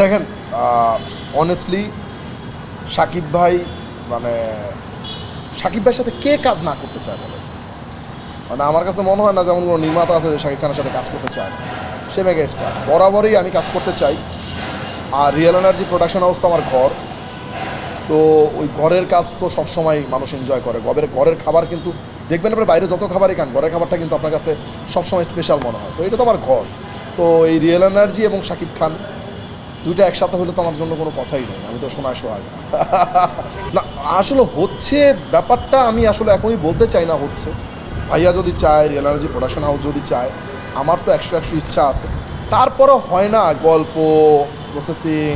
দেখেন অনেস্টলি সাকিব ভাই মানে সাকিব ভাইয়ের সাথে কে কাজ না করতে চায় বলে, মানে আমার কাছে মনে হয় না যেমন কোনো নির্মাতা আছে যে শাকিব খানের সাথে কাজ করতে চায় না। সে মেগা স্টার, বরাবরই আমি কাজ করতে চাই। আর রিয়েল এনার্জি প্রোডাকশন হাউস তো আমার ঘর, তো ওই ঘরের কাজ তো সবসময় মানুষ এনজয় করে। ঘরের খাবার কিন্তু দেখবেন আপনার বাইরে যত খাবারই খান, ঘরের খাবারটা কিন্তু আপনার কাছে সবসময় স্পেশাল মনে হয়। তো এটা তো আমার ঘর। তো এই রিয়েল এনার্জি এবং শাকিব খান দুইটা একসাথে হলে তো আমার জন্য কোনো কথাই নেই, আমি তো শোনায় সোহাগ না। আসলে হচ্ছে ব্যাপারটা আমি আসলে এখনই বলতে চাই না হচ্ছে। ভাইয়া যদি চায়, রিয়েল এনার্জি প্রোডাকশন হাউস যদি চায়, আমার তো 100 ইচ্ছা আছে। তারপরেও হয় না, গল্প প্রসেসিং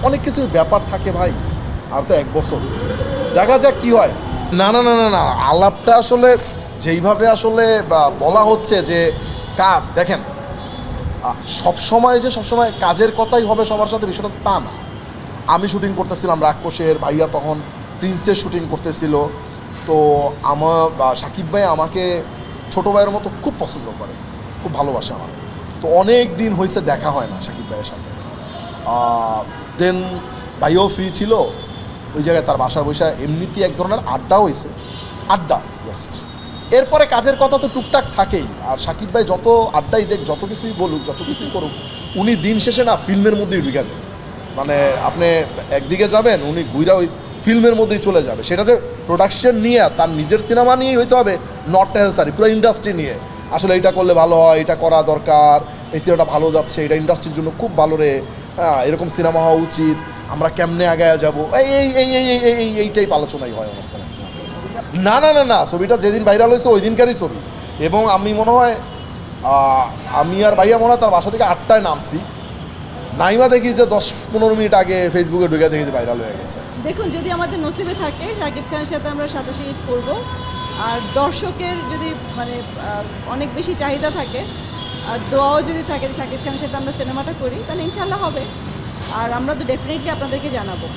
অনেক কিছু ব্যাপার থাকে ভাই। আর তো 1 বছর, দেখা যাক কি হয়। না না না না না, আলাপটা আসলে যেইভাবে আসলে বলা হচ্ছে যে কাজ, দেখেন সবসময় যে সবসময় কাজের কথাই হবে সবার সাথে, বিষয়টা তা না। আমি শুটিং করতেছিলাম রাক্ষসের, ভাইয়া তখন প্রিন্সের শুটিং করতেছিল। তো আমার সাকিব ভাই আমাকে ছোটো ভাইয়ের মতো খুব পছন্দ করে, খুব ভালোবাসে আমার। তো অনেক দিন হয়েছে দেখা হয় না সাকিব ভাইয়ের সাথে। দেন ভাইও ফ্রি ছিল, ওই জায়গায় তার বাসা বসে এমনিতেই এক ধরনের আড্ডা হয়েছে, আড্ডা জাস্ট। এরপরে কাজের কথা তো টুকটাক থাকেই। আর সাকিব ভাই যত আড্ডাই দেখ, যত কিছুই বলুক, যত কিছুই করুক, উনি দিন শেষে না ফিল্মের মধ্যেই ঢুকে যায়। মানে আপনি একদিকে যাবেন, উনি ঘুরা ওই ফিল্মের মধ্যেই চলে যাবে। সেটা যে প্রোডাকশন নিয়ে, তার নিজের সিনেমা নিয়েই হইতে হবে, নট নেসেসারি পুরো ইন্ডাস্ট্রি নিয়ে। আসলে এটা করলে ভালো হয়, এটা করা দরকার, এই সিনেমাটা ভালো যাচ্ছে, এটা ইন্ডাস্ট্রির জন্য খুব ভালো রে, হ্যাঁ এরকম সিনেমা হওয়া উচিত, আমরা কেমনে আগায় যাবো, এইটাই আলোচনাই হয় অনুষ্ঠানে। না না না না, ছবিটা যেদিন ভাইরাল হয়েছে ওই দিনকারই ছবি। এবং আমি মনে হয় আমি আর ভাইয়া মনে হয় তার বাসা থেকে 8টায় নামছি, নাইমা দেখি যে 10-15 মিনিট আগে ফেসবুকে ঢুকে দেখি যে ভাইরাল হয়ে গেছে। দেখুন, যদি আমাদের নসিবে থাকে শাকিব খানের সাথে আমরা 27 ঈদ করবো, আর দর্শকের যদি মানে অনেক বেশি চাহিদা থাকে, আর দোয়াও যদি থাকে যে শাকিব খানের সাথে আমরা সিনেমাটা করি, তাহলে ইনশাল্লাহ হবে। আর আমরা তো ডেফিনেটলি আপনাদেরকে জানাবো।